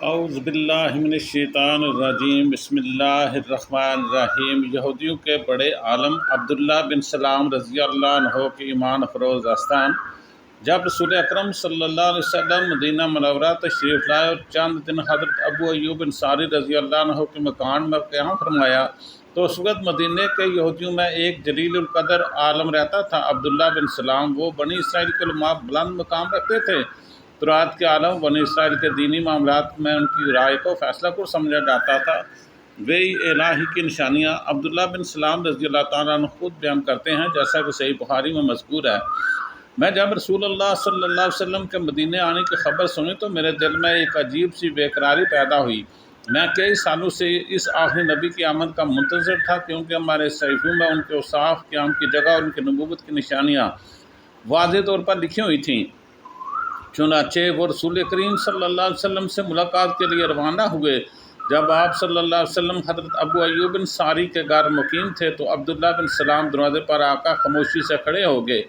اعوذ باللہ من الشیطان الرجیم بسم اللہ الرحمن الرحیم۔ یہودیوں کے بڑے عالم عبداللہ بن سلام رضی اللہ عنہ کے ایمان افروز آستان جب رسول اکرم صلی اللہ علیہ وسلم مدینہ منورہ تشریف لائے اور چند دن حضرت ابو ایوب انصاری رضی اللہ عنہ کے مکان میں قیام فرمایا تو اس وقت مدینہ کے یہودیوں میں ایک جلیل القدر عالم رہتا تھا، عبداللہ بن سلام۔ وہ بنی اسرائیل کے علماء بلند مقام رکھتے تھے۔ تورات کے عالم بنی اسرائیل کے دینی معاملات میں ان کی رائے کو فیصلہ کو سمجھا جاتا تھا۔ وہی الہی کی نشانیاں عبداللہ بن سلام رضی اللہ تعالیٰ عنہ خود بیان کرتے ہیں، جیسا کہ صحیح بخاری میں مذکور ہے۔ میں جب رسول اللہ صلی اللہ علیہ وسلم کے مدینہ آنے کی خبر سنی تو میرے دل میں ایک عجیب سی بے قراری پیدا ہوئی۔ میں کئی سالوں سے اس آخری نبی کی آمد کا منتظر تھا، کیونکہ ہمارے صحیفوں میں ان کے اوصاف، قیام کی جگہ اور ان کی نبوت کی نشانیاں واضح طور پر لکھی ہوئی تھیں۔ چنانچہ وہ رسول کریم صلی اللہ علیہ وسلم سے ملاقات کے لیے روانہ ہوئے۔ جب آپ صلی اللہ علیہ وسلم حضرت ابو ایوب انصاری کے گھر مقیم تھے تو عبداللہ بن سلام دروازے پر آ کر خاموشی سے کھڑے ہو گئے۔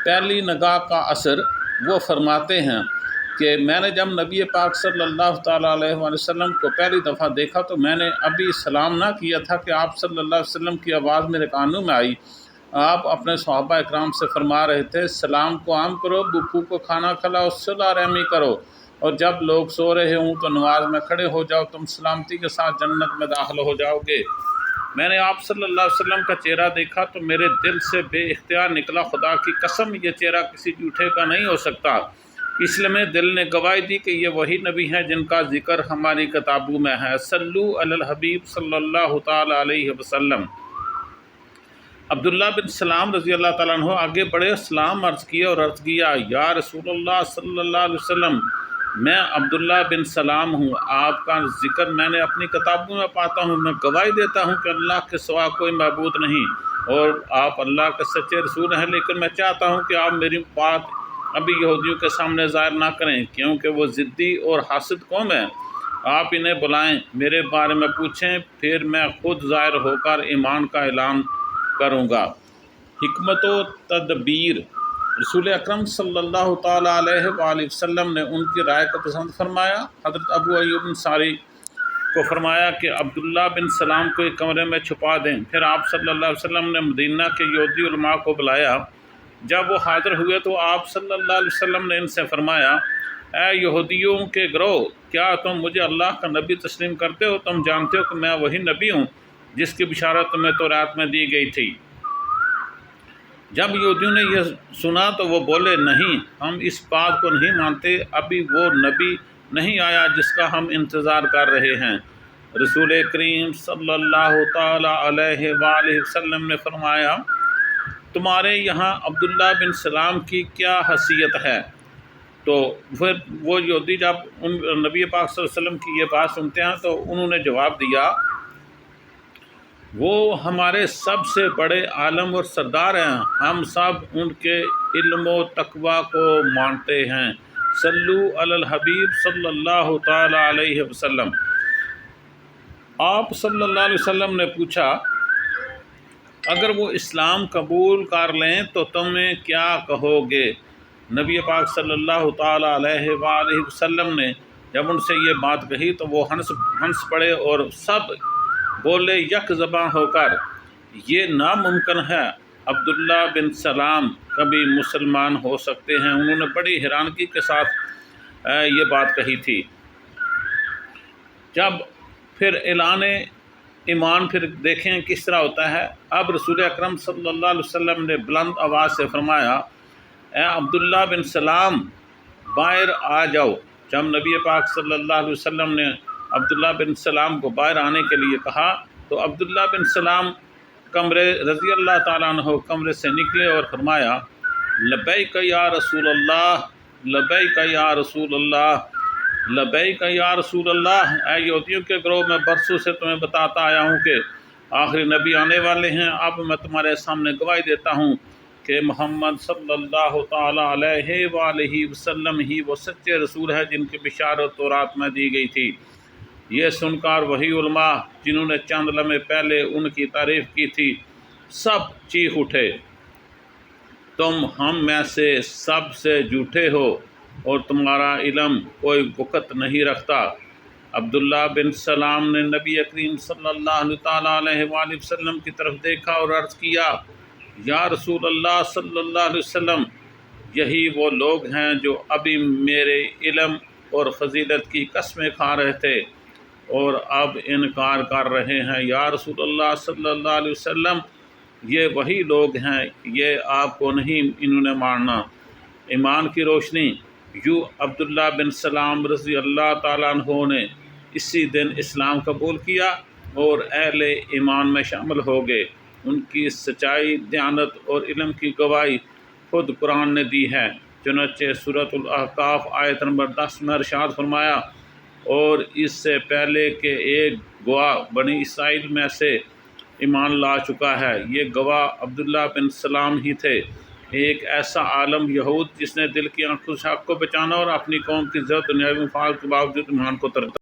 پہلی نگاہ کا اثر وہ فرماتے ہیں کہ میں نے جب نبی پاک صلی اللہ تعالیٰ علیہ وسلم کو پہلی دفعہ دیکھا تو میں نے ابھی سلام نہ کیا تھا کہ آپ صلی اللہ علیہ وسلم کی آواز میرے کانوں میں آئی۔ آپ اپنے صحابہ اکرام سے فرما رہے تھے، سلام کو عام کرو، بھوکوں کو کھانا کھلاؤ، صلہ رحمی کرو، اور جب لوگ سو رہے ہوں تو نماز میں کھڑے ہو جاؤ، تم سلامتی کے ساتھ جنت میں داخل ہو جاؤ گے۔ میں نے آپ صلی اللہ علیہ وسلم کا چہرہ دیکھا تو میرے دل سے بے اختیار نکلا، خدا کی قسم یہ چہرہ کسی جھوٹے کا نہیں ہو سکتا۔ اس لیے دل نے گواہی دی کہ یہ وہی نبی ہیں جن کا ذکر ہماری کتابوں میں ہے۔ صلو علی الحبیب صلی اللہ تعالیٰ علیہ وسلم۔ عبداللہ بن سلام رضی اللہ تعالیٰ عنہ آگے بڑھے، سلام عرض کیا اور عرض کیا، یا رسول اللہ صلی اللہ علیہ وسلم، میں عبداللہ بن سلام ہوں۔ آپ کا ذکر میں نے اپنی کتابوں میں پاتا ہوں۔ میں گواہی دیتا ہوں کہ اللہ کے سوا کوئی معبود نہیں اور آپ اللہ کے سچے رسول ہیں، لیکن میں چاہتا ہوں کہ آپ میری بات ابھی یہودیوں کے سامنے ظاہر نہ کریں، کیونکہ وہ ضدی اور حاسد قوم ہے۔ آپ انہیں بلائیں، میرے بارے میں پوچھیں، پھر میں خود ظاہر ہو کر ایمان کا اعلان کروں گا۔ حکمت و تدبیر۔ رسول اکرم صلی اللہ تعالیٰ علیہ وآلہ وسلم نے ان کی رائے کو پسند فرمایا۔ حضرت ابو ایوب انصاری کو فرمایا کہ عبداللہ بن سلام کو ایک کمرے میں چھپا دیں۔ پھر آپ صلی اللہ علیہ وسلم نے مدینہ کے یہودی علماء کو بلایا۔ جب وہ حاضر ہوئے تو آپ صلی اللہ علیہ وسلم نے ان سے فرمایا، اے یہودیوں کے گروہ، کیا تم مجھے اللہ کا نبی تسلیم کرتے ہو؟ تم جانتے ہو کہ میں وہی نبی ہوں جس کی بشارت تمہیں تورات میں دی گئی تھی۔ جب یہودیوں نے یہ سنا تو وہ بولے، نہیں، ہم اس بات کو نہیں مانتے، ابھی وہ نبی نہیں آیا جس کا ہم انتظار کر رہے ہیں۔ رسول کریم صلی اللہ تعالیٰ علیہ وآلہ وسلم نے فرمایا، تمہارے یہاں عبداللہ بن سلام کی کیا حیثیت ہے؟ تو پھر وہ یہودی جب ان نبی پاک صلی اللہ علیہ وسلم کی یہ بات سنتے ہیں تو انہوں نے جواب دیا، وہ ہمارے سب سے بڑے عالم اور سردار ہیں، ہم سب ان کے علم و تقوی کو مانتے ہیں۔ صلو علی الحبیب صلی اللہ تعالیٰ علیہ وسلم۔ آپ صلی اللہ علیہ وسلم نے پوچھا، اگر وہ اسلام قبول کر لیں تو تمہیں کیا کہو گے؟ نبی پاک صلی اللہ تعالیٰ علیہ وآلہ وسلم نے جب ان سے یہ بات کہی تو وہ ہنس پڑے اور سب بولے یک زباں ہو کر، یہ ناممکن ہے، عبداللہ بن سلام کبھی مسلمان ہو سکتے ہیں؟ انہوں نے بڑی حیرانگی کے ساتھ یہ بات کہی تھی۔ جب پھر اعلان ایمان پھر دیکھیں کس طرح ہوتا ہے۔ اب رسول اکرم صلی اللہ علیہ وسلم نے بلند آواز سے فرمایا، اے عبداللہ بن سلام، باہر آ جاؤ۔ جب نبی پاک صلی اللہ علیہ وسلم نے عبداللہ بن سلام کو باہر آنے کے لیے کہا تو عبداللہ بن سلام کمرے رضی اللہ تعالیٰ عنہ کمرے سے نکلے اور فرمایا، لبیک یا رسول اللہ، لبیک یا رسول اللہ، لبیک یا رسول اللہ۔ اے یہودیوں کے گروہ، میں برسوں سے تمہیں بتاتا آیا ہوں کہ آخری نبی آنے والے ہیں۔ اب میں تمہارے سامنے گواہی دیتا ہوں کہ محمد صلی اللہ تعالیٰ علیہ وآلہ وسلم ہی وہ سچے رسول ہے جن کی بشارت تورات میں دی گئی تھی۔ یہ سن کر وہی علماء جنہوں نے چند لمحے پہلے ان کی تعریف کی تھی سب چیخ اٹھے، تم ہم میں سے سب سے جھوٹے ہو اور تمہارا علم کوئی وقت نہیں رکھتا۔ عبداللہ بن سلام نے نبی کریم صلی اللہ تعالیٰ علیہ وآلہ وسلم کی طرف دیکھا اور عرض کیا، یا رسول اللہ صلی اللہ علیہ وسلم، یہی وہ لوگ ہیں جو ابھی میرے علم اور فضیلت کی قسمیں کھا رہے تھے اور اب انکار کر رہے ہیں۔ یا رسول اللہ صلی اللہ علیہ وسلم، یہ وہی لوگ ہیں، یہ آپ کو نہیں انہوں نے مارنا۔ ایمان کی روشنی، یوں عبداللہ بن سلام رضی اللہ تعالیٰ عنہ نے اسی دن اسلام قبول کیا اور اہل ایمان میں شامل ہو گئے۔ ان کی سچائی، دیانت اور علم کی گواہی خود قرآن نے دی ہے۔ چنانچہ سورۃ الاحقاف آیت نمبر 10 میں ارشاد فرمایا، اور اس سے پہلے کہ ایک گواہ بنی اسرائیل میں سے ایمان لا چکا ہے، یہ گواہ عبداللہ بن سلام ہی تھے، ایک ایسا عالم یہود جس نے دل کی آنکھوں سے حق کو پہچانا اور اپنی قوم کی عزت دنیاوی مفاد کے باوجود ایمان کو ترک